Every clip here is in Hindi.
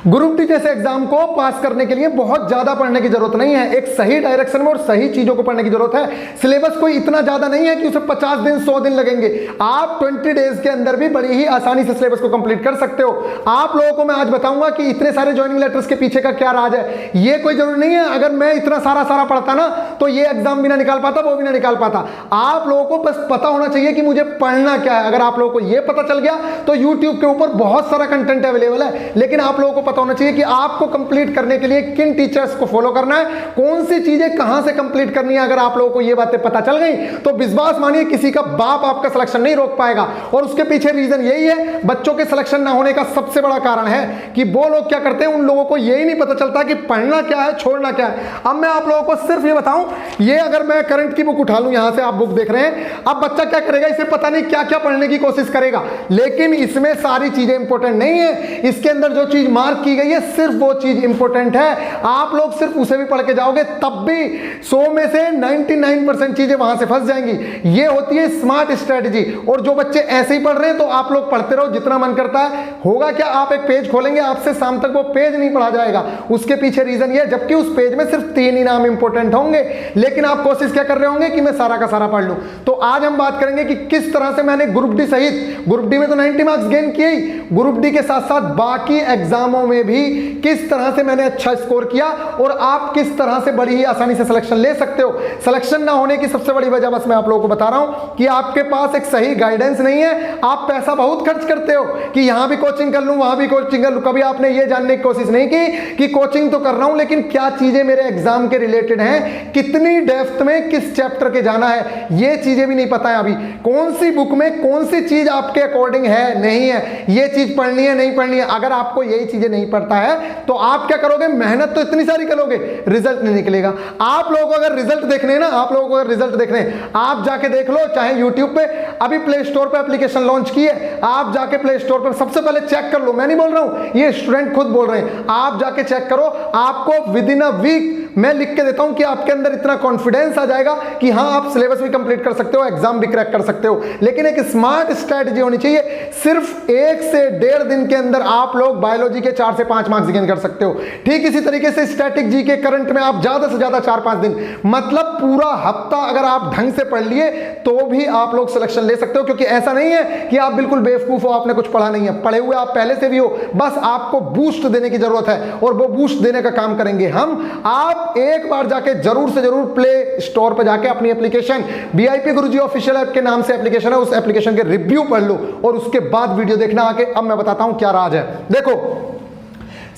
ग्रुप डी जैसे एग्जाम को पास करने के लिए बहुत ज्यादा पढ़ने की जरूरत नहीं है, एक सही डायरेक्शन में और सही चीजों को पढ़ने की जरूरत है। सिलेबस कोई इतना ज्यादा नहीं है कि उसे 50 दिन 100 दिन लगेंगे। आप 20 डेज के अंदर भी बड़ी ही आसानी से सिलेबस को कंप्लीट कर सकते हो। आप लोगों को मैं आज बताऊंगा कि इतने सारे ज्वाइनिंग लेटर्स के पीछे का क्या राज है। ये कोई जरूरी नहीं है अगर मैं इतना सारा पढ़ता ना तो ये एग्जाम भी ना निकाल पाता, वो भी ना निकाल पाता। आप लोगों को बस पता होना चाहिए कि मुझे पढ़ना क्या है। अगर आप लोगों को ये पता चल गया तो YouTube के ऊपर बहुत सारा कंटेंट अवेलेबल है, लेकिन आप लोगों को पता होना चाहिए कि आपको कंप्लीट करने के लिए किन टीचर्स को फॉलो करना है, कौन सी चीजें कहां से कंप्लीट करनी है। अगर आप लोगों को ये बातें पता चल गई तो विश्वास मानिए किसी का बाप आपका सिलेक्शन नहीं रोक पाएगा। और उसके पीछे रीजन यही है, बच्चों के सिलेक्शन ना होने का सबसे बड़ा कारण है कि वो लोग क्या करते हैं, उन लोगों को यही नहीं पता चलता कि पढ़ना क्या है, छोड़ना क्या है। अब मैं आप लोगों को सिर्फ ये बताऊं, ये अगर मैं करंट की बुक उठा लूं, यहां से आप बुक देख रहे हैं, अब बच्चा क्या करेगा, इसे पता नहीं क्या क्या पढ़ने की कोशिश करेगा, लेकिन इसमें सारी चीजें इंपॉर्टेंट नहीं है। इसके अंदर जो चीज मार्क की गई है सिर्फ वो चीज इंपॉर्टेंट है। आप लोग सिर्फ उसे भी पढ़ के जाओगे तब भी 100 में से 99% चीजें वहां से फंस जाएंगी। ये होती है स्मार्ट स्ट्रेटजी। और जो बच्चे ऐसे ही पढ़ रहे हैं तो आप लोग पढ़ते रहो जितना मन करता है। होगा क्या, आप एक पेज खोलेंगे, आपसे शाम तक वो पेज नहीं पढ़ा जाएगा। उसके पीछे रीजन ये, जबकि उस पेज में सिर्फ 3 ही नाम इंपॉर्टेंट होंगे, लेकिन आप कोशिश क्या कर रहे होंगे कि मैं सारा का सारा पढ़ लूं। तो आज हम बात करेंगे कि किस तरह से मैंने ग्रुप डी सहित, ग्रुप डी में तो 90 मार्क्स गेन किए ही, ग्रुप डी के साथ साथ बाकी एग्जामों में भी किस तरह से मैंने अच्छा स्कोर किया और आप किस तरह से बड़ी ही आसानी से सिलेक्शन ले सकते हो। सिलेक्शन ना होने की सबसे बड़ी वजह बस मैं आप लोगों को बता रहा हूं कि आपके पास एक सही गाइडेंस नहीं है। आप पैसा बहुत खर्च करते हो कि यहां भी कोचिंग कर लूं, वहां भी कोचिंग कर लूं। कभी आपने ये जानने की कोशिश नहीं की कि कोचिंग तो कर रहा हूं लेकिन क्या चीजें मेरे एग्जाम के रिलेटेड हैं, कितनी डेप्थ में किस चैप्टर के जाना है, ये चीजें भी नहीं पता है। अभी कौन सी बुक में कौन सी चीज आपके अकॉर्डिंग है, नहीं है, ये चीज पढ़नी है, नहीं पढ़नी है। अगर आपको यही चीजें नहीं पढ़ता है तो आप क्या करोगे, मेहनत तो इतनी सारी करोगे, रिजल्ट नहीं निकलेगा। आप लोगों को अगर रिजल्ट देखने हैं ना, आप लोगों को अगर रिजल्ट देखने हैं, आप जाके देख लो, चाहे YouTube पे अभी प्ले स्टोर पे एप्लीकेशन लॉन्च की है, आप जाके प्ले स्टोर पे सबसे पहले चेक कर लो। मैं नहीं बोल रहा हूं, ये स्टूडेंट खुद बोल रहे हैं, आप जाके चेक करो। आपको विद इन अ वीक मैं लिख के देता हूं कि आपके अंदर इतना कॉन्फिडेंस आ जाएगा कि हां आप सिलेबस भी कंप्लीट कर सकते हो, एग्जाम भी क्रैक कर सकते हो। लेकिन एक स्मार्ट स्ट्रेटजी होनी चाहिए। सिर्फ 1 से 1.5 दिन के अंदर आप लोग बायोलॉजी के 4 से 5 मार्क्स गेन कर सकते हो। ठीक इसी तरीके से स्टैटिक जी के करंट में आप ज्यादा से ज्यादा 4-5 दिन, मतलब पूरा हफ्ता अगर आप ढंग से पढ़ लिए तो भी आप लोग सिलेक्शन ले सकते हो। क्योंकि ऐसा नहीं है कि आप बिल्कुल बेवकूफ हो, आपने कुछ पढ़ा नहीं है, पढ़े हुए आप पहले से भी हो, बस आपको बूस्ट देने की जरूरत है और वो बूस्ट देने का काम करेंगे हम। आप एक बार जाके जरूर से जरूर प्ले स्टोर पे जाके अपनी एप्लीकेशन वीआईपी गुरुजी ऑफिशियल ऐप के नाम से एप्लीकेशन है, उस एप्लीकेशन के रिव्यू पढ़ लो और उसके बाद वीडियो देखना आके। अब मैं बताता हूं क्या राज है। देखो,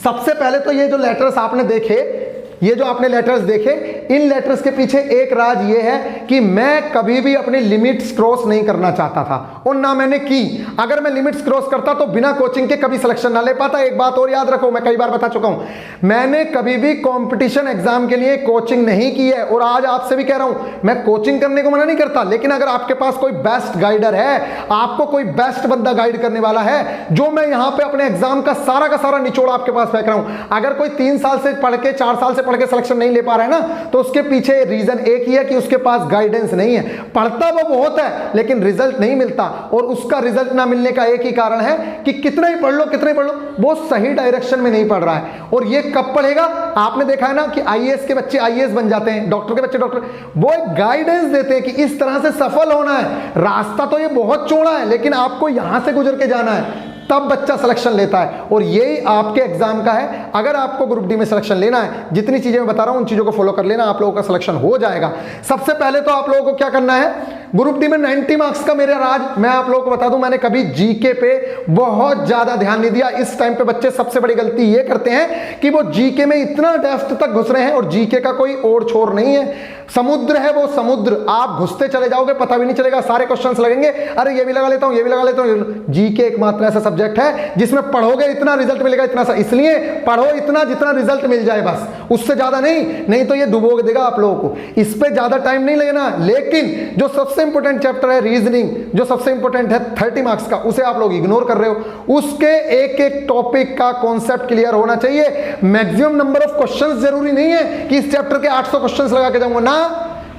सबसे पहले तो ये जो लेटर्स आपने देखे, ये जो आपने लेटर्स देखे, इन लेटर्स के पीछे एक राज ये है कि मैं कभी भी अपनी लिमिट्स क्रॉस नहीं करना चाहता था और ना मैंने की। अगर मैं लिमिट्स क्रॉस करता तो बिना कोचिंग के कभी सिलेक्शन ना ले पाता। एक बात और याद रखो, मैं कई बार बता चुका हूं, मैंने कभी भी कंपटीशन एग्जाम के लिए कोचिंग नहीं की है। और आज आपसे भी कह रहा हूं, मैं कोचिंग करने को मना नहीं करता, लेकिन अगर आपके पास कोई बेस्ट गाइडर है, आपको कोई बेस्ट बंदा गाइड करने वाला है, जो मैं यहां पे अपने एग्जाम का सारा निचोड़ आपके पास फेंक रहा हूं। अगर कोई 3 साल से पढ़ के 4 साल से पढ़ के सिलेक्शन नहीं ले पा रहा है ना, तो उसके पीछे रीजन एक ही है कि उसके पास गाइडेंस नहीं है। पढ़ता वो बहुत है लेकिन रिजल्ट नहीं मिलता, और उसका रिजल्ट ना मिलने का एक ही कारण है कि कितना ही पढ़ लो, वो सही डायरेक्शन में नहीं पढ़ रहा है। और ये कब पढ़ेगा, आपने देखा है ना कि आईएएस के बच्चे आईएएस बन जाते हैं, डॉक्टर के बच्चे डॉक्टर, वो एक गाइडेंस देते हैं कि इस तरह से सफल होना है। रास्ता तो ये बहुत चौड़ा है लेकिन आपको यहां से गुजर के जाना है, तब बच्चा सिलेक्शन लेता है। और यही आपके एग्जाम का है। अगर आपको ग्रुप डी में सिलेक्शन लेना है, जितनी चीजें मैं बता रहा हूं उन चीजों को फॉलो कर लेना, आप लोगों का सिलेक्शन हो जाएगा। सबसे पहले तो आप लोगों को क्या करना है, ग्रुप डी में 90 मार्क्स का मेरा राज मैं आप लोगों को बता दूं, मैंने कभी जीके पे बहुत ज्यादा ध्यान नहीं दिया। इस टाइम पे बच्चे सबसे बड़ी गलती ये करते हैं कि वो जीके में इतना डेप्थ तक घुस रहे हैं, और जीके का कोई और छोर नहीं है, समुद्र है वो समुद्र। आप घुसते चले जाओगे, पता भी नहीं चलेगा, सारे क्वेश्चंस लगेंगे, अरे ये भी लगा लेता हूं, ये भी लगा लेता हूं। जीके एकमात्र ऐसा सब्जेक्ट है जिसमें पढ़ोगे इतना रिजल्ट मिलेगा, इतना सा, इसलिए पढ़ो इतना जितना रिजल्ट मिल जाए, बस उससे ज्यादा नहीं तो ये डुबो देगा आप लोगों को। इस पे ज्यादा टाइम नहीं लगेगा। लेकिन जो सबसे इंपॉर्टेंट चैप्टर है रीजनिंग, जो सबसे इंपॉर्टेंट है 30 मार्क्स का, उसे आप लोग इग्नोर कर रहे हो। उसके एक टॉपिक का कॉन्सेप्ट क्लियर होना चाहिए। मैक्सिमम नंबर ऑफ क्वेश्चंस जरूरी नहीं है कि इस चैप्टर के 800 क्वेश्चंस लगा के जाऊंगा ना,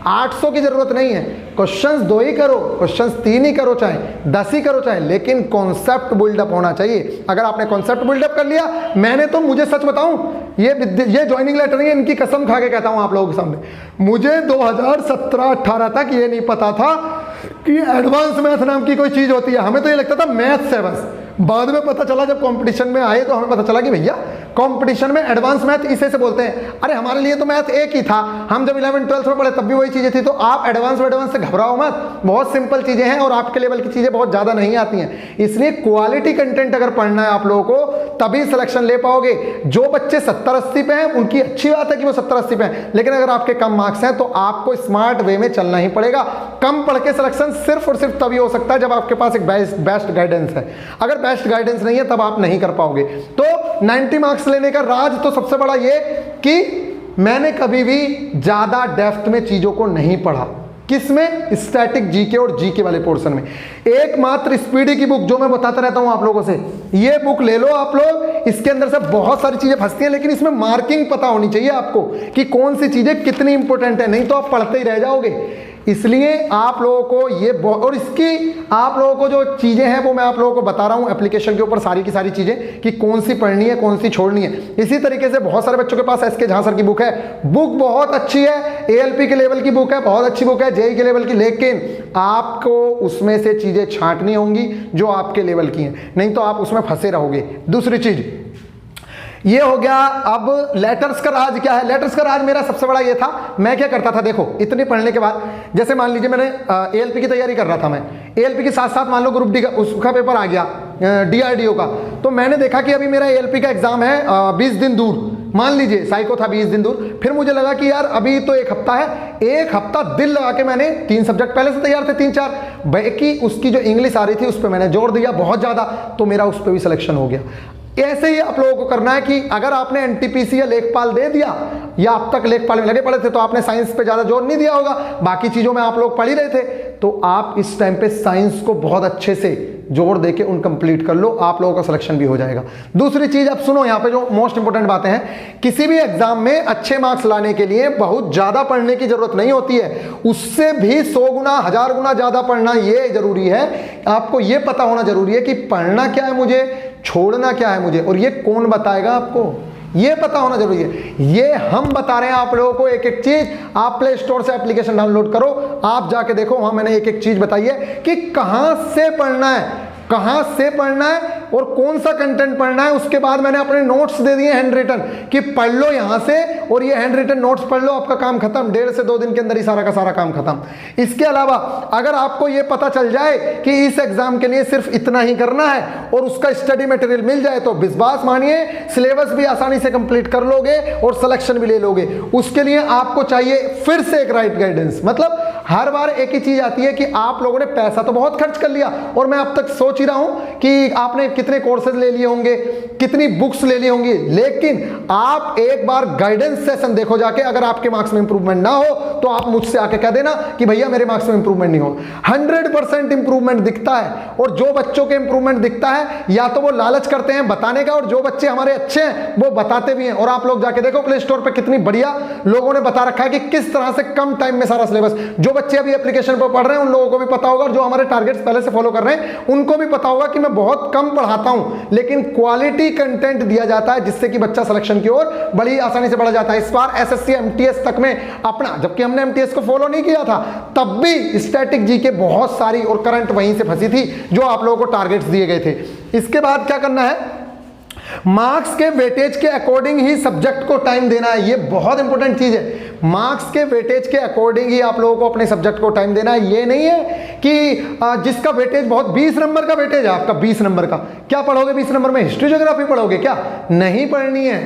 800 की जरूरत नहीं है। क्वेश्चंस 2 ही करो, क्वेश्चंस 3 ही करो, चाहे 10 ही करो, चाहे, लेकिन कॉन्सेप्ट बिल्डअप होना चाहिए। अगर आपने कॉन्सेप्ट बिल्डअप कर लिया, मैंने तो, मुझे सच बताऊं, ये ज्वाइनिंग लेटर नहीं है, इनकी कसम खा के कहता हूं आप लोगों के सामने, मुझे 2017-18 तक ये नहीं पता था कि एडवांस मैथ नाम की कोई चीज होती है। हमें तो ये लगता था मैथ्स है बस। बाद में पता चला, जब कंपटीशन में आए तो हमें पता चला कि भैया कंपटीशन में एडवांस मैथ इसे से बोलते हैं। अरे हमारे लिए तो मैथ एक ही था, हम जब 11-12 में पढ़े तब भी वही चीजें थी। तो आप एडवांस से घबराओ मत, बहुत सिंपल चीजें हैं और आपके लेवल की चीजें बहुत ज्यादा नहीं आती हैं। इसलिए क्वालिटी कंटेंट अगर पढ़ना है आप लोगों को, तभी सिलेक्शन ले पाओगे। जो बच्चे 70-80 पे हैं, उनकी अच्छी बात है कि वो 70-80 पे हैं, लेकिन अगर आपके कम मार्क्स हैं तो आपको स्मार्ट वे में चलना ही पड़ेगा। कम पढ़ के सिलेक्शन सिर्फ और सिर्फ तभी हो सकता है जब आपके पास एक बेस्ट गाइडेंस है। अगर बेस्ट गाइडेंस नहीं है तब आप नहीं कर पाओगे। तो 90 मार्क्स लेने का राज तो सबसे बड़ा ये कि मैंने कभी भी ज्यादा डेप्थ में चीजों को नहीं पढ़ा। किसमें? स्टैटिक जीके और जीके वाले पोर्शन में। एकमात्र स्पीडी की बुक जो मैं बताता रहता हूं आप लोगों से, ये बुक ले लो आप लोग। इसके अंदर से बहुत सारी चीजें फंसती हैं, लेकिन इसमें मार्किंग पता होनी चाहिए आपको कि कौन सी चीजें कितनी इंपॉर्टेंट है, नहीं तो आप पढ़ते ही रह जाओगे। इसलिए आप लोगों को ये, और इसकी आप लोगों को जो चीजें हैं वो मैं आप लोगों को बता रहा हूं एप्लीकेशन के ऊपर, सारी की सारी चीजें कि कौन सी पढ़नी है, कौन सी छोड़नी है। इसी तरीके से बहुत सारे बच्चों के पास एसके झांसर की बुक है, बुक बहुत अच्छी है, एएलपी के लेवल की बुक है, बहुत अच्छी बुक है, जेई के लेवल की, लेकिन आपको उसमें से चीजें छांटनी होंगी जो आपके लेवल की हैं, नहीं तो आप उसमें फंसे रहोगे। दूसरी चीज ये हो गया। अब लेटर्स का राज क्या है? लेटर्स का राज मेरा सबसे बड़ा ये था, मैं क्या करता था, देखो इतनी पढ़ने के बाद, जैसे मान लीजिए मैंने एएलपी की तैयारी कर रहा था, मैं एएलपी के साथ साथ मान लो ग्रुप डी का उसका पेपर आ गया, डीआरडीओ का, तो मैंने देखा कि अभी मेरा एएलपी का एग्जाम है 20 दिन दूर, मान लीजिए साइको था 20 दिन दूर। फिर मुझे लगा कि यार अभी तो 1 हफ्ता है, 1 हफ्ता दिल लगा के मैंने 3 सब्जेक्ट पहले से तैयार थे, 3-4, बाकी उसकी जो इंग्लिश आ रही थी उस पर मैंने जोर दिया बहुत ज्यादा, तो मेरा उस पर भी सिलेक्शन हो गया। ऐसे ही आप लोगों को करना है कि अगर आपने एनटीपीसी या लेखपाल दे दिया, या अब तक लेखपाल में लगे पड़े थे, तो आपने साइंस पे ज्यादा जोर नहीं दिया होगा, बाकी चीजों में आप लोग पढ़ ही रहे थे, तो आप इस टाइम पे साइंस को बहुत अच्छे से जोर देके उन कंप्लीट कर लो, आप लोगों का सिलेक्शन भी हो जाएगा। दूसरी चीज अब सुनो, यहाँ पे जो मोस्ट इंपोर्टेंट बातें हैं, किसी भी एग्जाम में अच्छे मार्क्स लाने के लिए बहुत ज्यादा पढ़ने की जरूरत नहीं होती है, उससे भी 100 गुना 1000 गुना ज्यादा पढ़ना ये जरूरी है। आपको ये पता होना जरूरी है कि पढ़ना क्या है मुझे, छोड़ना क्या है मुझे, और ये कौन बताएगा आपको, ये पता होना जरूरी है। ये हम बता रहे हैं आप लोगों को एक एक चीज। आप प्ले स्टोर से एप्लीकेशन डाउनलोड करो, आप जाके देखो, वहां मैंने एक एक चीज बताई है कि कहां से पढ़ना है, कहां से पढ़ना है और कौन सा कंटेंट पढ़ना है। उसके बाद मैंने अपने नोट्स दे दिए हैंड रिटन कि पढ़ लो यहां से, और ये हैंड रिटन नोट्स पढ़ लो, आपका काम खत्म, 1.5 से 2 दिन के अंदर ही सारा का सारा काम खत्म। इसके अलावा अगर आपको ये पता चल जाए कि इस एग्जाम के लिए सिर्फ इतना ही करना है और उसका स्टडी मटेरियल मिल जाए, तो विश्वास मानिए सिलेबस भी आसानी से कंप्लीट कर लोगे और सिलेक्शन भी ले लोगे। उसके लिए आपको चाहिए फिर से एक राइट गाइडेंस। मतलब हर बार एक ही चीज आती है कि आप लोगों ने पैसा तो बहुत खर्च कर लिया, और मैं अब तक सोच ही रहा हूं कि आपने कितने कोर्सेज ले लिए होंगे, कितनी बुक्स ले ली होंगी, लेकिन आप एक बार गाइडेंस सेशन देखो जाके। अगर आपके मार्क्स में इंप्रूवमेंट ना हो तो आप मुझसे आके कह देना कि भैया मेरे मार्क्स में इंप्रूवमेंट नहीं हो। 100% इंप्रूवमेंट दिखता है, और जो बच्चों के इंप्रूवमेंट दिखता है या तो वो लालच करते हैं बताने का, और जो बच्चे हमारे अच्छे हैं वो बताते भी हैं। और आप लोग जाके देखो प्ले स्टोर पे कितनी बढ़िया लोगों ने बता रखा है कि किस तरह से कम टाइम में सारा सिलेबस। जो बच्चे अभी एप्लीकेशन पर पढ़ रहे हैं उन लोगों को भी पता होगा, और जो हमारे टारगेट्स पहले से फॉलो कर रहे हैं उनको भी पता होगा कि मैं बहुत कम पढ़ाता हूं, लेकिन क्वालिटी कंटेंट दिया जाता है जिससे कि बच्चा सिलेक्शन की ओर बड़ी आसानी से बढ़ा जाता है। इस बार एसएससी एमटीएस तक में अपना, जबकि हमने एमटीएस को फॉलो नहीं किया था, तब भी स्टैटिक जीके बहुत सारी और करंट वहीं से फंसी थी जो आप लोगों को टारगेट्स दिए गए थे। इसके बाद क्या करना है, मार्क्स के वेटेज के अकॉर्डिंग ही सब्जेक्ट को टाइम देना है। ये बहुत इंपॉर्टेंट चीज है, मार्क्स के वेटेज के अकॉर्डिंग ही आप लोगों को अपने सब्जेक्ट को टाइम देना है। ये नहीं है कि जिसका वेटेज बहुत 20 नंबर का वेटेज है आपका, 20 नंबर का, क्या पढ़ोगे 20 नंबर में? हिस्ट्री ज्योग्राफी पढ़ोगे क्या? नहीं पढ़नी है।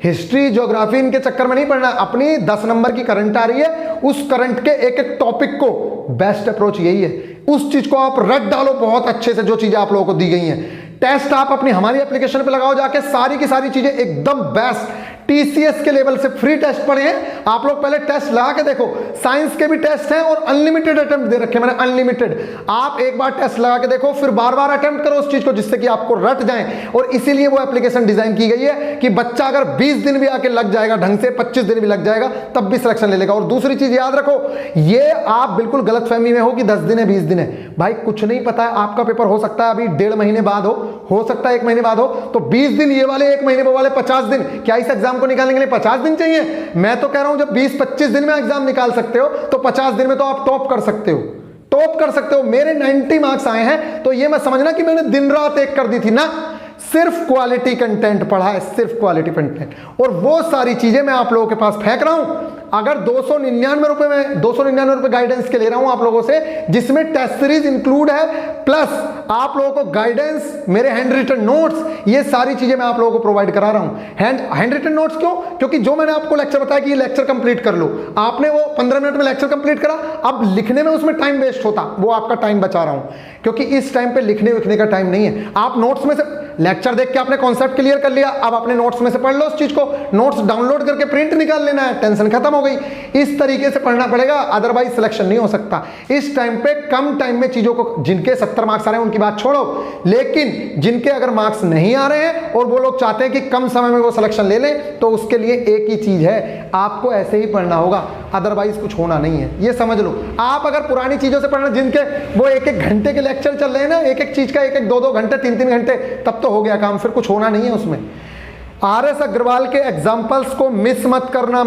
हिस्ट्री ज्योग्राफी इनके चक्कर में नहीं पढ़ना। अपनी 10 नंबर की करंट आ रही है, उस करंट के एक एक टॉपिक को, बेस्ट अप्रोच यही है, उस चीज को आप रट डालो बहुत अच्छे से, जो चीजें आप लोगों को दी गई हैं। टेस्ट आप अपनी हमारी एप्लीकेशन पे लगाओ जाके, सारी की सारी चीजें एकदम बेस्ट टीसीएस के लेवल से फ्री टेस्ट पढ़े हैं आप लोग, पहले टेस्ट लगा के देखो। साइंस के भी टेस्ट हैं और अनलिमिटेड अटेम्प्ट दे रखे मैंने, अनलिमिटेड। आप एक बार टेस्ट लगा के देखो, फिर बार बार अटेम्प्ट करो उस चीज को जिससे कि आपको रट जाए। और इसीलिए वो एप्लीकेशन डिजाइन की गई है कि बच्चा अगर 20 दिन भी आके लग जाएगा ढंग से, 25 दिन भी लग जाएगा, तब भी सिलेक्शन ले लेगा। और दूसरी चीज याद रखो, ये आप बिल्कुल गलतफहमी में हो कि 10 दिन है 20 दिन है, भाई कुछ नहीं पता है। आपका पेपर हो सकता है अभी 1.5 महीने बाद हो सकता है 1 महीने बाद हो, तो 20 दिन ये वाले, 1 महीने वो वाले 50 दिन, क्या इस एग्जाम को निकालने के लिए 50 दिन चाहिए? मैं तो कह रहा हूं जब 20-25 दिन में एग्जाम निकाल सकते हो तो 50 दिन में तो आप टॉप कर सकते हो, टॉप कर सकते हो। मेरे 90 मार्क्स आए हैं तो ये मत समझना कि मैंने दिन रात एक कर दी थी ना, सिर्फ क्वालिटी कंटेंट पढ़ा है, सिर्फ क्वालिटी कंटेंट। और वो सारी चीजें मैं आप लोगों के पास फेंक रहा हूं। अगर 299 रुपए में 299 रुपए गाइडेंस के ले रहा हूं आप लोगों से, जिसमें टेस्ट सीरीज इंक्लूड है, प्लस आप लोगों को गाइडेंस, मेरे हैंड रिटन नोट्स, ये सारी चीजें मैं आप लोगों को प्रोवाइड करा रहा हूं। हैंड रिटन नोट्स क्यों? क्योंकि जो मैंने आपको लेक्चर बताया कि ये लेक्चर कंप्लीट कर लो, आपने वो 15 मिनट में लेक्चर कंप्लीट करा, अब लिखने में उसमें टाइम वेस्ट होता, वो आपका टाइम बचा रहा हूं, क्योंकि इस टाइम पे लिखने विखने का टाइम नहीं है। आप नोट्स में से लेक्चर देख के आपने कॉन्सेप्ट क्लियर कर लिया, अब अपने नोट्स में से पढ़ लो उस चीज को, नोट्स डाउनलोड करके प्रिंट निकाल लेना है, टेंशन खत्म हो गई। इस तरीके से पढ़ना पड़ेगा, अदरवाइज सिलेक्शन नहीं हो सकता। इस टाइम पे कम टाइम में चीजों को, जिनके 70 मार्क्स आ रहे हैं उनकी बात छोड़ो, लेकिन जिनके अगर मार्क्स नहीं आ रहे हैं और वो लोग चाहते हैं कि कम समय में वो सिलेक्शन ले लें, तो उसके लिए एक ही चीज है, आपको ऐसे ही पढ़ना होगा, अदरवाइज कुछ होना नहीं है, ये समझ लो। आप अगर पुरानी चीजों से पढ़ना, जिनके वो 1-1 घंटे के लेक्चर चल रहे हैं ना, एक एक चीज का 1-1, 2-2 घंटे, 3-3 घंटे, तब तो हो गया काम, फिर कुछ होना नहीं है उसमें। आरएस अग्रवाल के एग्जाम्पल्स को मिस मत करना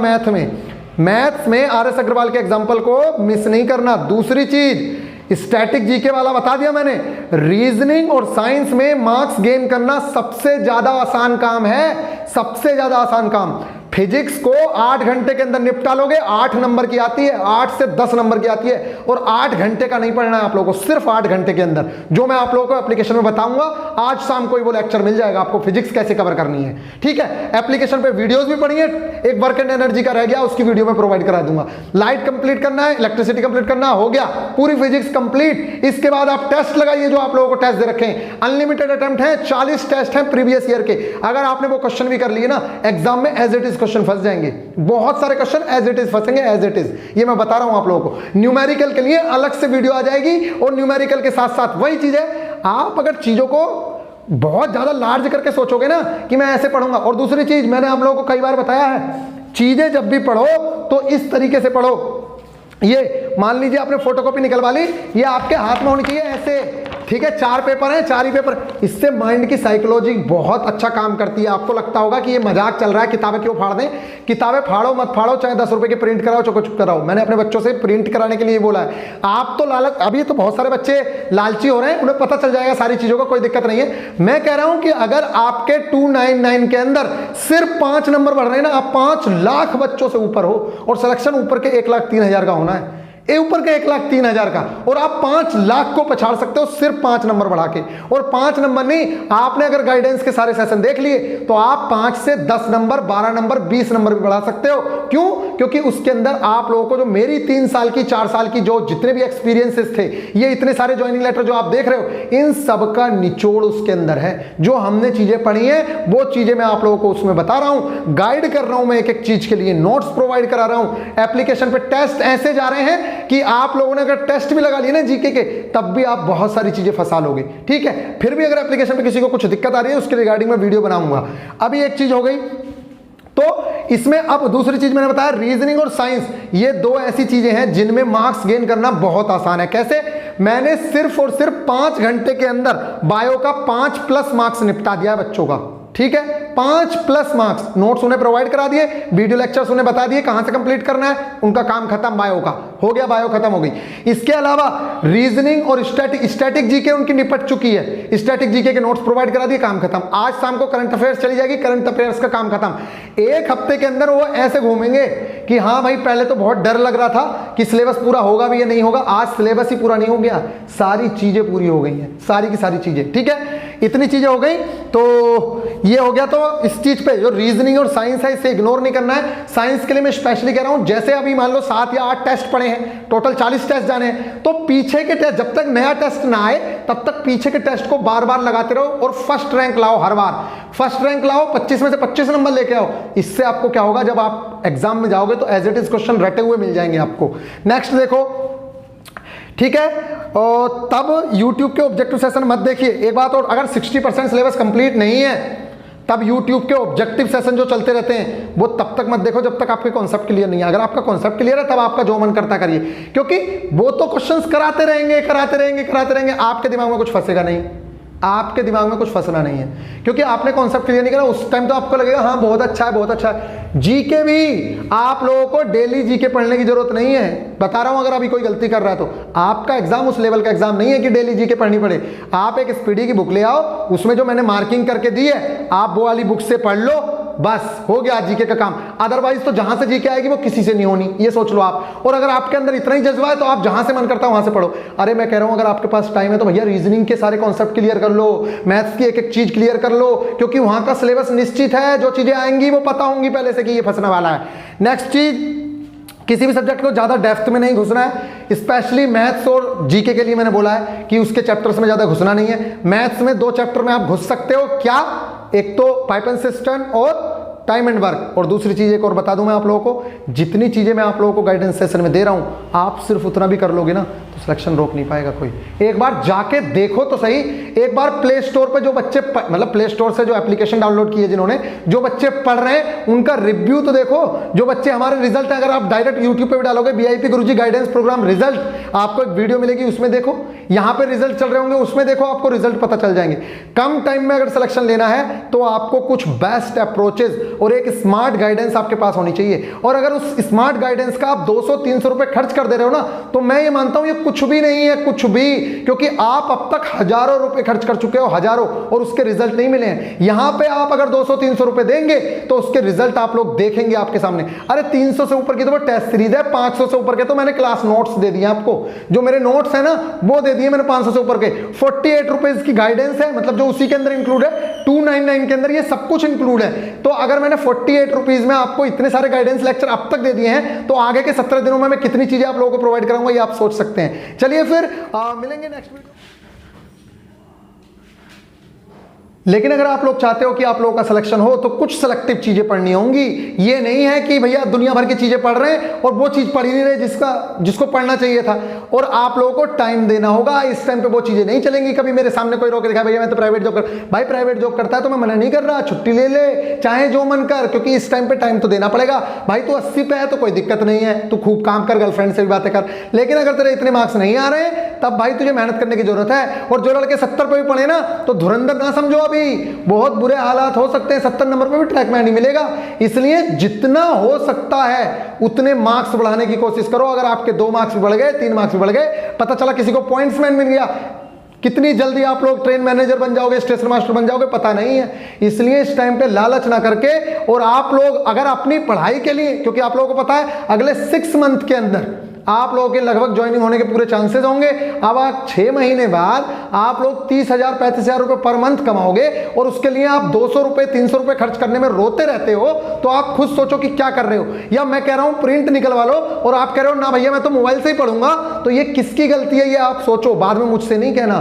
मैथ्स में आरएस अग्रवाल के एग्जाम्पल को मिस नहीं करना। दूसरी चीज, स्टैटिक जीके वाला बता दिया मैंने, रीजनिंग और साइंस में मार्क्स गेन करना सबसे ज्यादा आसान काम है, सबसे ज्यादा आसान काम। फिजिक्स को 8 घंटे के अंदर निपटा लोगे, 8 नंबर की आती है, 8 से 10 नंबर की आती है, और 8 घंटे का नहीं पढ़ना है आप लोगों को, सिर्फ 8 घंटे के अंदर, जो मैं आप लोगों को एप्लीकेशन में बताऊंगा। आज शाम को ही वो लेक्चर मिल जाएगा आपको, फिजिक्स कैसे कवर करनी है, ठीक है। एप्लीकेशन पे वीडियोस भी पढ़ी है, एक वर्क एंड एनर्जी का रह गया, उसकी वीडियो में प्रोवाइड करा दूंगा। लाइट कंप्लीट करना है, इलेक्ट्रिसिटी कंप्लीट करना हो गया, पूरी फिजिक्स कंप्लीट। इसके बाद आप टेस्ट लगाइए, जो आप लोगों को टेस्ट दे रखे हैं, अनलिमिटेड अटेम्प्ट है, 40 टेस्ट हैं प्रीवियस ईयर के। अगर आपने वो क्वेश्चन भी कर लिए ना, एग्जाम में एज इट इज क्वेश्चन फंस जाएंगे, बहुत सारे क्वेश्चन एज इट इज फंसेंगे, एज इट इज, ये मैं बता रहा हूं आप लोगों को। न्यूमेरिकल के लिए अलग से वीडियो आ जाएगी, और न्यूमेरिकल के साथ साथ वही चीज है, आप अगर चीजों को बहुत ज्यादा लार्ज करके सोचोगे ना कि मैं ऐसे पढ़ूंगा। और दूसरी चीज, मैंने आप लोगों को कई बार बताया है, चीजें जब भी पढ़ो तो इस तरीके से पढ़ो। ये मान लीजिए आपने फोटोकॉपी निकलवा ली, ये आपके हाथ में होनी चाहिए ऐसे, ठीक है। 4 पेपर हैं, 4 ही पेपर, इससे माइंड की साइकोलॉजी बहुत अच्छा काम करती है। आपको लगता होगा कि ये मजाक चल रहा है, किताबें क्यों फाड़ दें, किताबें फाड़ो मत फाड़ो, चाहे 10 रुपए की प्रिंट कराओ, चुप कराओ। मैंने अपने बच्चों से प्रिंट कराने के लिए बोला है। आप तो लालच, अभी तो बहुत सारे बच्चे लालची हो रहे हैं, उन्हें पता चल जाएगा सारी चीजों का, कोई दिक्कत नहीं है। मैं कह रहा हूं कि अगर आपके 299 के अंदर सिर्फ 5 नंबर बढ़ रहे हैं ना, आप 5 लाख बच्चों से ऊपर हो, और सिलेक्शन ऊपर के 1,03,000 का होना है, ए ऊपर के 1,03,000 का, और आप 5 लाख को पछाड़ सकते हो सिर्फ 5 नंबर बढ़ा के। और 5 नंबर नहीं, आपने अगर गाइडेंस के सारे सेशन देख लिए तो आप 5 से 10 नंबर, 12 नंबर, 20 नंबर भी बढ़ा सकते हो। क्यों? क्योंकि उसके अंदर आप लोगों को जो मेरी 3 साल की, 4 साल की जो जितने भी एक्सपीरियंसेस थे, ये इतने सारे ज्वाइनिंग लेटर जो आप देख रहे हो, इन सब का निचोड़ उसके अंदर है। जो हमने चीजें पढ़ी हैं वो चीजें मैं आप लोगों को उसमें बता रहा हूं, गाइड कर रहा हूं मैं, एक एक चीज के लिए नोट्स प्रोवाइड करा रहा हूं। एप्लीकेशन पे टेस्ट ऐसे जा रहे हैं कि आप लोगों ने अगर टेस्ट भी लगा लिए ना जीके के, तब भी आप बहुत सारी चीजें फंसा लोगे, ठीक है। फिर भी अगर एप्लीकेशन पे किसी को कुछ दिक्कत आ रही है, उसके रिगार्डिंग में वीडियो बनाऊंगा। अभी एक चीज हो गई, तो इसमें अब दूसरी चीज मैंने बताया, रीजनिंग और साइंस, ये 2 ऐसी चीजें हैं जिनमें मार्क्स गेन करना बहुत आसान है। कैसे? मैंने सिर्फ और सिर्फ 5 घंटे के अंदर बायो का 5+ मार्क्स निपटा दिया बच्चों का, ठीक है। 5+ मार्क्स, नोट्स उन्हें प्रोवाइड करा दिए, वीडियो लेक्चर्स उन्हें बता दिए कहां से कंप्लीट करना है, उनका काम खत्म, बायो का हो गया, बायो खत्म हो गई। इसके अलावा रीजनिंग और स्टैटिक जीके उनकी निपट चुकी है, स्टैटिक जीके के नोट्स प्रोवाइड करा दिए, काम खत्म। आज शाम को करंट अफेयर्स चली जाएगी, करंट अफेयर्स का काम खत्म। एक हफ्ते के अंदर वो ऐसे घूमेंगे कि हाँ भाई, पहले तो बहुत डर लग रहा था कि सिलेबस पूरा होगा भी या नहीं होगा, आज सिलेबस ही पूरा नहीं हो गया, सारी चीजें पूरी हो गई हैं, सारी की सारी चीजें, ठीक है। इतनी चीजें हो गई, तो ये हो गया। तो इस चीज पे जो रीजनिंग और साइंस है, इसे इग्नोर नहीं करना है। साइंस के लिए मैं स्पेशली कह रहा हूं, जैसे अभी मान लो 7 या 8 टेस्ट पड़े हैं, टोटल 40 टेस्ट जाने हैं, तो पीछे के टेस्ट, जब तक नया टेस्ट ना आए तब तक पीछे के टेस्ट को बार बार लगाते रहो और फर्स्ट रैंक लाओ। हर बार फर्स्ट रैंक लाओ, 25 में से 25 नंबर लेके आओ। इससे आपको क्या होगा, जब आप एग्जाम में जाओगे तो एज इट इज क्वेश्चन रटे हुए मिल जाएंगे आपको। नेक्स्ट देखो, ठीक है, और तब YouTube के ऑब्जेक्टिव सेशन मत देखिए। एक बात और, अगर 60% सिलेबस कंप्लीट नहीं है तब YouTube के ऑब्जेक्टिव सेशन जो चलते रहते हैं वो तब तक मत देखो जब तक आपके कॉन्सेप्ट क्लियर नहीं है। अगर आपका कॉन्सेप्ट क्लियर है तब आपका जो मन करता करिए, क्योंकि वो तो क्वेश्चंस कराते रहेंगे कराते रहेंगे कराते रहेंगे, आपके दिमाग में कुछ फंसेगा नहीं, आपके दिमाग में कुछ फंसना नहीं है, क्योंकि आपने कॉन्सेप्ट क्लियर नहीं करा। उस टाइम तो आपको लगेगा हाँ बहुत अच्छा है बहुत अच्छा है। जीके भी आप लोगों को डेली जीके पढ़ने की जरूरत नहीं है, बता रहा हूं। अगर अभी कोई गलती कर रहा है तो आपका एग्जाम उस लेवल का एग्जाम नहीं है कि डेली जीके पढ़नी पड़े। आप एक स्पीडी की बुक ले आओ, उसमें जो मैंने मार्किंग करके दी है आप वो वाली बुक से पढ़ लो, बस हो गया जीके का काम। अदरवाइज तो जहां से जीके आएगी वो किसी से नहीं होनी, ये सोच लो आप। और अगर आपके अंदर इतना ही जज्बा है तो आप जहां से मन करता है वहां से पढ़ो। अरे मैं कह रहा हूं अगर आपके पास टाइम है तो भैया रीजनिंग के सारे कॉन्सेप्ट क्लियर कर लो, मैथ्स की एक एक चीज क्लियर कर लो, क्योंकि वहां का सिलेबस निश्चित है, जो चीजें आएंगी वो पता होंगी पहले से कि ये फंसने वाला है। नेक्स्ट चीज, किसी भी सब्जेक्ट को ज्यादा डेप्थ में नहीं घुसना है। स्पेशली मैथ्स और जीके के लिए मैंने बोला है कि उसके चैप्टर्स में ज्यादा घुसना नहीं है। मैथ्स में 2 चैप्टर में आप घुस सकते हो, क्या, एक तो पाइपन सिस्टम और टाइम एंड वर्क, और दूसरी चीज एक और बता दूं मैं आप लोगों को, जितनी चीजें मैं आप लोगों को गाइडेंस सेशन में दे रहा हूं आप सिर्फ उतना भी कर लोगे ना तो सिलेक्शन रोक नहीं पाएगा कोई। एक बार जाके देखो तो सही, एक बार प्ले स्टोर पे जो बच्चे मतलब प्ले स्टोर से जो एप्लीकेशन डाउनलोड किए जिन्होंने, जो बच्चे पढ़ रहे हैं उनका रिव्यू तो देखो। जो बच्चे हमारे रिजल्ट, अगर आप डायरेक्ट यूट्यूब पे भी डालोगे VIP गुरुजी गाइडेंस प्रोग्राम रिजल्ट, आपको एक वीडियो मिलेगी उसमें देखो, यहाँ पे रिजल्ट चल रहे होंगे उसमें देखो, आपको रिजल्ट पता चल जाएंगे। कम टाइम में अगर सिलेक्शन लेना है तो आपको कुछ बेस्ट अप्रोचेस और एक स्मार्ट गाइडेंस आपके पास होनी चाहिए। और अगर उस स्मार्ट गाइडेंस का आप 200-300 रुपए खर्च कर दे रहे हो ना, तो मैं ये मानता हूं ये कुछ भी नहीं है, कुछ भी, क्योंकि आप अब तक हजारों रुपए खर्च कर चुके हो, हजारों, और उसके रिजल्ट नहीं मिले हैं। यहां पे आप अगर 200-300 रुपए देंगे तो उसके रिजल्ट आप लोग देखेंगे आपके सामने। अरे 300 से ऊपर की तो वो टेस्ट सीरीज है, 500 से ऊपर के तो मैंने क्लास नोट्स दे दिए आपको, जो मेरे नोट्स है ना वो दे दिए मैंने 500 से ऊपर के। 48 रुपीज की गाइडेंस है, मतलब जो उसी के अंदर इंक्लूड है, 299 के अंदर ये सब कुछ इंक्लूड है। तो अगर मैंने 48 रुपीज में आपको इतने सारे गाइडेंस लेक्चर अब तक दे दिए हैं तो आगे के 17 दिनों में मैं कितनी चीजें आप लोगों को प्रोवाइड कराऊंगा ये आप सोच सकते हैं। चलिए फिर मिलेंगे नेक्स्ट वीडियो। लेकिन अगर आप लोग चाहते हो कि आप लोगों का सिलेक्शन हो तो कुछ सिलेक्टिव चीजें पढ़नी होंगी। ये नहीं है कि भैया दुनिया भर की चीजें पढ़ रहे हैं और वो चीज पढ़ ही नहीं रहे जिसको पढ़ना चाहिए था, और आप लोगों को टाइम देना होगा। इस टाइम पे वो चीजें नहीं चलेंगी। कभी मेरे सामने कोई रोक दिखा भैया मैं तो प्राइवेट जॉब कर, भाई प्राइवेट जॉब करता है तो मैं मना नहीं कर रहा, छुट्टी ले ले चाहे जो मन कर, क्योंकि इस टाइम पे टाइम तो देना पड़ेगा। भाई तू 80 पे है तो कोई दिक्कत नहीं है, तू खूब काम कर, गर्लफ्रेंड से भी बातें कर, लेकिन अगर तेरे इतने मार्क्स नहीं आ रहे तब भाई तुझे मेहनत करने की जरूरत है। और जो लड़के 70 पे भी पढ़े ना तो धुरंधर ना समझो, अभी बहुत बुरे हालात हो सकते हैं, 70 नंबर पे भी ट्रैक में नहीं मिलेगा। इसलिए जितना हो सकता है उतने मार्क्स बढ़ाने की कोशिश करो। अगर आपके 2 मार्क्स भी बढ़ गए, 3 मार्क्स भी बढ़ गए, पता चला किसी को पॉइंट्समैन मिल गया, कितनी जल्दी आप लोग ट्रेन मैनेजर बन जाओगे, स्टेशन मास्टर बन जाओगे पता नहीं है। इसलिए इस टाइम पे लालच ना करके, और आप लोग अगर अपनी पढ़ाई के लिए, क्योंकि आप लोगों को पता है अगले 6 मंथ के अंदर आप लोगों के लगभग ज्वाइनिंग होने के पूरे चांसेस होंगे। अब आप 6 महीने बाद आप लोग 30,000-35,000 रुपए पर मंथ कमाओगे, और उसके लिए आप 200 रुपए 300 रुपए खर्च करने में रोते रहते हो, तो आप खुद सोचो कि क्या कर रहे हो। या मैं कह रहा हूं प्रिंट निकलवा लो और आप कह रहे हो ना भैया मैं तो मोबाइल से ही पढ़ूंगा, तो ये किसकी गलती है ये आप सोचो, बाद में मुझसे नहीं कहना।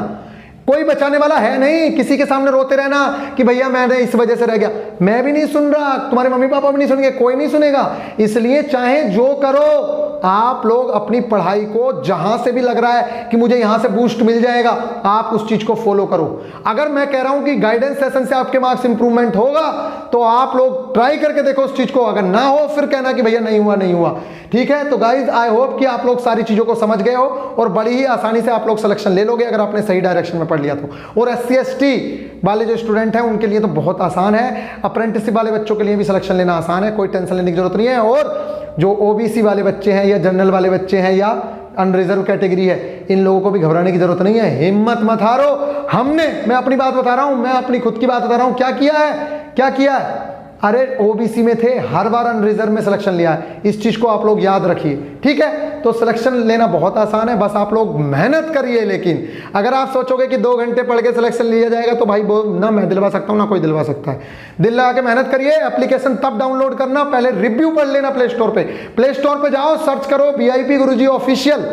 कोई बचाने वाला है नहीं। किसी के सामने रोते रहना कि भैया मैंने इस वजह से रह गया, मैं भी नहीं सुन रहा, तुम्हारे मम्मी पापा भी नहीं सुनेंगे, कोई नहीं सुनेगा। इसलिए चाहे जो करो, आप लोग अपनी पढ़ाई को जहां से भी लग रहा है कि मुझे यहां से बूस्ट मिल जाएगा, आप उस चीज को फॉलो करो। अगर मैं कह रहा हूं कि गाइडेंस सेशन से आपके मार्क्स इंप्रूवमेंट होगा तो आप लोग ट्राई करके देखो उस चीज को, अगर ना हो फिर कहना कि भैया नहीं हुआ नहीं हुआ। ठीक है, तो गाइज आई होप कि आप लोग सारी चीजों को समझ गए हो और बड़ी ही आसानी से आप लोग सिलेक्शन ले लोगे अगर आपने सही डायरेक्शन में पढ़ लिया तो। और SC/ST वाले जो स्टूडेंट हैं उनके लिए तो बहुत आसान है, अप्रेंटिसशिप वाले बच्चों के लिए भी सिलेक्शन लेना आसान है, कोई टेंशन लेने की जरूरत नहीं है। और जो OBC वाले बच्चे हैं या जनरल वाले बच्चे हैं या अनरिजर्व कैटेगरी है, इन लोगों को भी घबराने की जरूरत नहीं है। हिम्मत मत हारो। मैं अपनी बात बता रहा हूं, मैं अपनी खुद की बात बता रहा हूं। क्या किया है? अरे OBC में थे, हर बार अनरिजर्व में सिलेक्शन लिया है। इस चीज को आप लोग याद रखिए। ठीक है, तो सिलेक्शन लेना बहुत आसान है, बस आप लोग मेहनत करिए। लेकिन अगर आप सोचोगे कि 2 घंटे पढ़ के सिलेक्शन लिया जाएगा तो भाई वो ना मैं दिलवा सकता हूं ना कोई दिलवा सकता है। दिल लगा के मेहनत करिए। एप्लीकेशन तब डाउनलोड करना, पहले रिव्यू पढ़ लेना। प्ले स्टोर पे जाओ, सर्च करो VIP गुरुजी ऑफिशियल,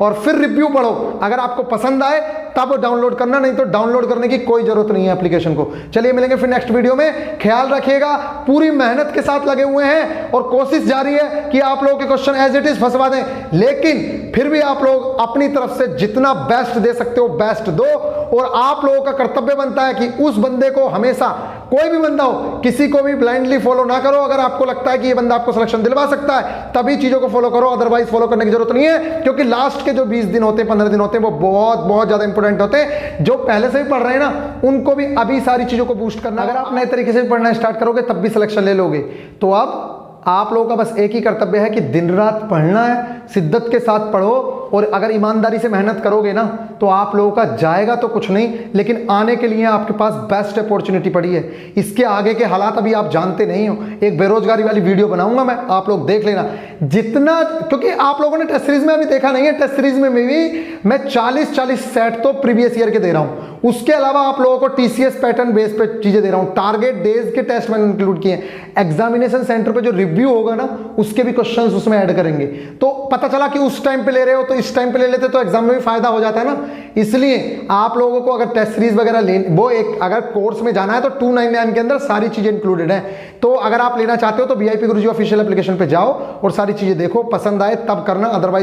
और फिर रिव्यू पढ़ो। अगर आपको पसंद आए तब डाउनलोड करना, नहीं तो डाउनलोड करने की कोई जरूरत नहीं है एप्लीकेशन को। चलिए मिलेंगे फिर नेक्स्ट वीडियो में। ख्याल रखिएगा, पूरी मेहनत के साथ लगे हुए हैं और कोशिश जारी है कि आप लोगों के क्वेश्चन एज इट इज फंसवा दें, लेकिन फिर भी आप लोग अपनी तरफ से जितना बेस्ट दे सकते हो बेस्ट दो। और आप लोगों का कर्तव्य बनता है कि उस बंदे को हमेशा, कोई भी बंदा हो, किसी को भी ब्लाइंडली फॉलो ना करो। अगर आपको लगता है कि ये बंदा आपको सिलेक्शन दिलवा सकता है तभी चीजों को फॉलो करो, अदरवाइज फॉलो करने की जरूरत नहीं है। क्योंकि लास्ट के जो 20 दिन होते हैं, 15 दिन होते हैं, वो बहुत बहुत ज्यादा इंपॉर्टेंट होते हैं। जो पहले से भी पढ़ रहे हैं ना, उनको भी अभी सारी चीजों को बूस्ट करना। अगर आप नए तरीके से पढ़ना स्टार्ट करोगे तब भी सिलेक्शन ले लोगे। तो अब आप लोगों का बस एक ही कर्तव्य है कि दिन रात पढ़ना है, शिद्दत के साथ पढ़ो। और अगर ईमानदारी से मेहनत करोगे ना तो आप लोगों का जाएगा तो कुछ नहीं, लेकिन आने के लिए आपके पास बेस्ट अपॉर्चुनिटी पड़ी है। इसके आगे के हालात अभी आप जानते नहीं हो। एक बेरोजगारी वाली वीडियो बनाऊंगा मैं, आप लोग देख लेना। जितना, क्योंकि आप लोगों ने टेस्ट सीरीज में अभी देखा नहीं है, टेस्ट सीरीज में भी मैं 40 सेट तो प्रीवियस ईयर के दे रहा हूं। उसके अलावा आप लोगों को टीसीएस पैटर्न बेस पे चीजें दे रहा हूं। टारगेट डेज के टेस्ट मैंने इंक्लूड किए हैं। एग्जामिनेशन सेंटर पे जो रिव्यू होगा ना, उसके भी क्वेश्चंस उसमें ऐड करेंगे। तो पता चला कि उस टाइम पे ले रहे हो तो इस टाइम पे ले लेते तो एग्जाम में भी फायदा हो जाता है ना। इसलिए आप लोगों को अगर टेस्ट सीरीज वगैरह ले, वो एक अगर कोर्स में जाना है तो 299 के अंदर सारी चीजें इंक्लूडेड है। तो अगर आप लेना चाहते हो तो वीआईपी गुरुजी ऑफिशियल एप्लीकेशन पे जाओ और सारी चीजें देखो, पसंद आए तब करना, अदरवाइज